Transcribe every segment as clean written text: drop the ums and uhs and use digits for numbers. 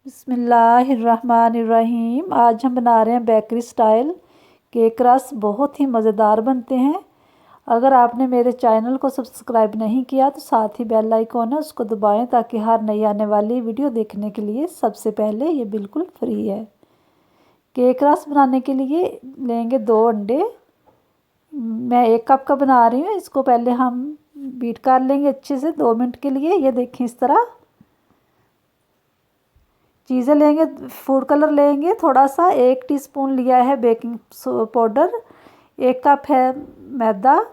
बिस्मिल्लाहिर्रहमानिर्रहीम। आज हम बना रहे हैं बेकरी स्टाइल केक रस। बहुत ही मज़ेदार बनते हैं। अगर आपने मेरे चैनल को सब्सक्राइब नहीं किया तो साथ ही बेल आइकॉन है उसको दबाएं ताकि हर नई आने वाली वीडियो देखने के लिए सबसे पहले ये बिल्कुल फ्री है। केक रस बनाने के लिए लेंगे 2 अंडे। मैं 1 कप का बना रही हूँ। इसको पहले हम बीट कर लेंगे अच्छे से 2 मिनट के लिए। ये देखें, इस तरह चीज़ें लेंगे। फूड कलर लेंगे थोड़ा सा, 1 टीस्पून लिया है बेकिंग पाउडर, 1 कप है मैदा,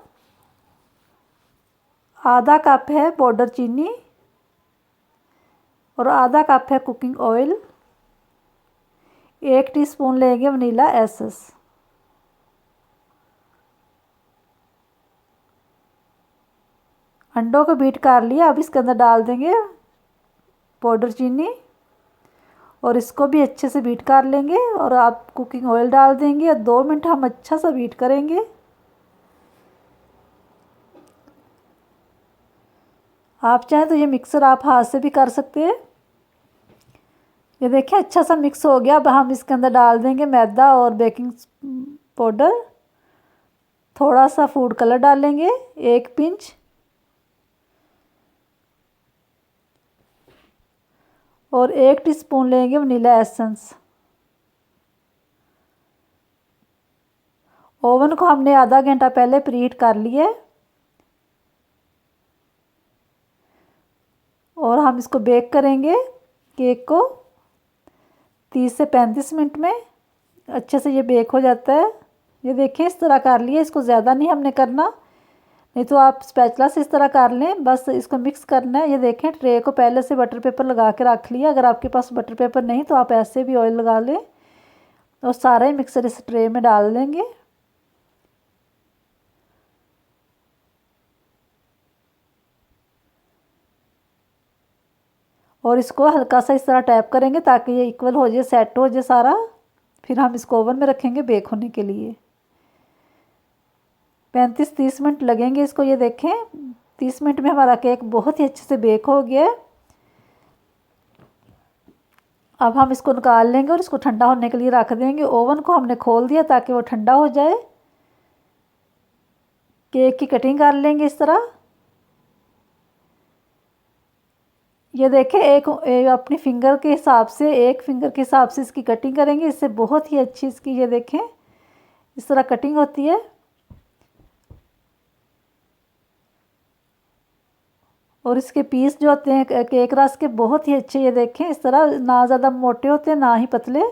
आधा कप है पाउडर चीनी और आधा कप है कुकिंग ऑयल, 1 टीस्पून लेंगे वनीला एसेंस। अंडों को बीट कर लिया। अब इसके अंदर डाल देंगे पाउडर चीनी और इसको भी अच्छे से बीट कर लेंगे। और आप कुकिंग ऑयल डाल देंगे और 2 मिनट हम अच्छा सा बीट करेंगे। आप चाहें तो ये मिक्सर आप हाथ से भी कर सकते हैं। ये देखिए अच्छा सा मिक्स हो गया। अब हम इसके अंदर डाल देंगे मैदा और बेकिंग पाउडर, थोड़ा सा फूड कलर डालेंगे 1 पिंच, और 1 टीस्पून लेंगे वनीला एसेंस। ओवन को हमने आधा घंटा पहले प्रीहीट कर लिया है और हम इसको बेक करेंगे केक को 30 से 35 मिनट में। अच्छे से ये बेक हो जाता है। ये देखें इस तरह कर लिया। इसको ज़्यादा नहीं हमने करना, नहीं तो आप स्पैचुला से इस तरह कर लें। बस इसको मिक्स करना है। ये देखें ट्रे को पहले से बटर पेपर लगा के रख लिया। अगर आपके पास बटर पेपर नहीं तो आप ऐसे भी ऑयल लगा लें और सारा ही मिक्सर इस ट्रे में डाल देंगे। और इसको हल्का सा इस तरह टैप करेंगे ताकि ये इक्वल हो जाए, सेट हो जाए सारा। फिर हम इसको ओवन में रखेंगे बेक होने के लिए। 35-30 मिनट लगेंगे इसको। ये देखें 30 मिनट में हमारा केक बहुत ही अच्छे से बेक हो गया है। अब हम इसको निकाल लेंगे और इसको ठंडा होने के लिए रख देंगे। ओवन को हमने खोल दिया ताकि वो ठंडा हो जाए। केक की कटिंग कर लेंगे इस तरह। ये देखें एक अपनी फिंगर के हिसाब से, 1 फिंगर के हिसाब से इसकी कटिंग करेंगे। इससे बहुत ही अच्छी इसकी ये देखें इस तरह कटिंग होती है। और इसके पीस जो होते हैं केक रस के बहुत ही अच्छे। ये देखें इस तरह, ना ज़्यादा मोटे होते हैं ना ही पतले।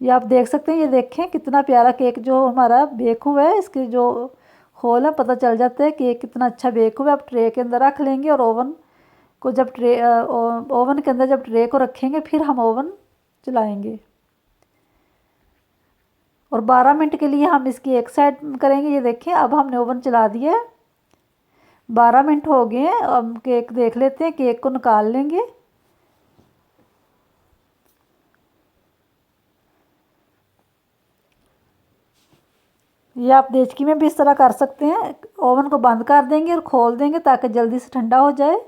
ये आप देख सकते हैं। ये देखें कितना प्यारा केक जो हमारा बेक हुआ है। इसके जो होल है पता चल जाता है केक कितना अच्छा बेक हुआ है। अब ट्रे के अंदर रख लेंगे और ओवन को जब ओवन के अंदर जब ट्रे को रखेंगे फिर हम ओवन चलाएंगे और 12 मिनट के लिए हम इसकी एक साइड करेंगे। ये देखें अब हमने ओवन चला दिया है। 12 मिनट हो गए हैं। अब केक देख लेते हैं। केक को निकाल लेंगे। ये आप देचकी में भी इस तरह कर सकते हैं। ओवन को बंद कर देंगे और खोल देंगे ताकि जल्दी से ठंडा हो जाए।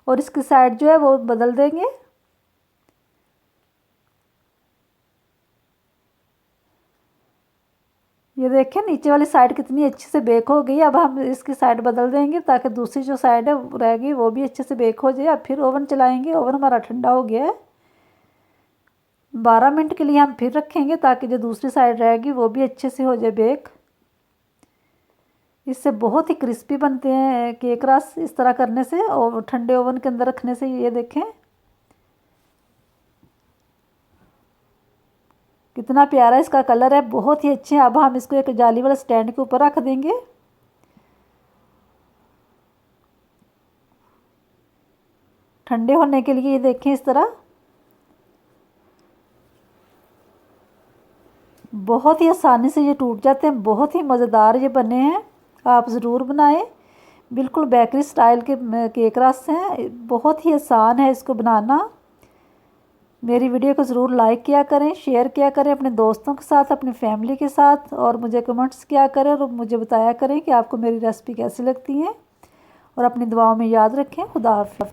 और इसकी साइड जो है वो बदल देंगे। ये देखें नीचे वाली साइड कितनी अच्छे से बेक हो गई। अब हम इसकी साइड बदल देंगे ताकि दूसरी जो साइड है रहेगी वो भी अच्छे से बेक हो जाए। अब फिर ओवन चलाएंगे। ओवन हमारा ठंडा हो गया है। 12 मिनट के लिए हम फिर रखेंगे ताकि जो दूसरी साइड रहेगी वो भी अच्छे से हो जाए बेक। इससे बहुत ही क्रिस्पी बनते हैं केक रस इस तरह करने से और ठंडे ओवन के अंदर रखने से। ये देखें कितना प्यारा इसका कलर है, बहुत ही अच्छे। अब हम इसको एक जाली वाले स्टैंड के ऊपर रख देंगे। ठंडे होने के लिए। ये देखें इस तरह बहुत ही आसानी से ये टूट जाते हैं। बहुत ही मज़ेदार ये बने हैं। आप ज़रूर बनाएं। बिल्कुल बेकरी स्टाइल के केक रस हैं। बहुत ही आसान है इसको बनाना। मेरी वीडियो को ज़रूर लाइक किया करें, शेयर किया करें अपने दोस्तों के साथ, अपनी फैमिली के साथ, और मुझे कमेंट्स किया करें और मुझे बताया करें कि आपको मेरी रेसिपी कैसी लगती है। और अपनी दुआओं में याद रखें। खुदा हाफ़िज़।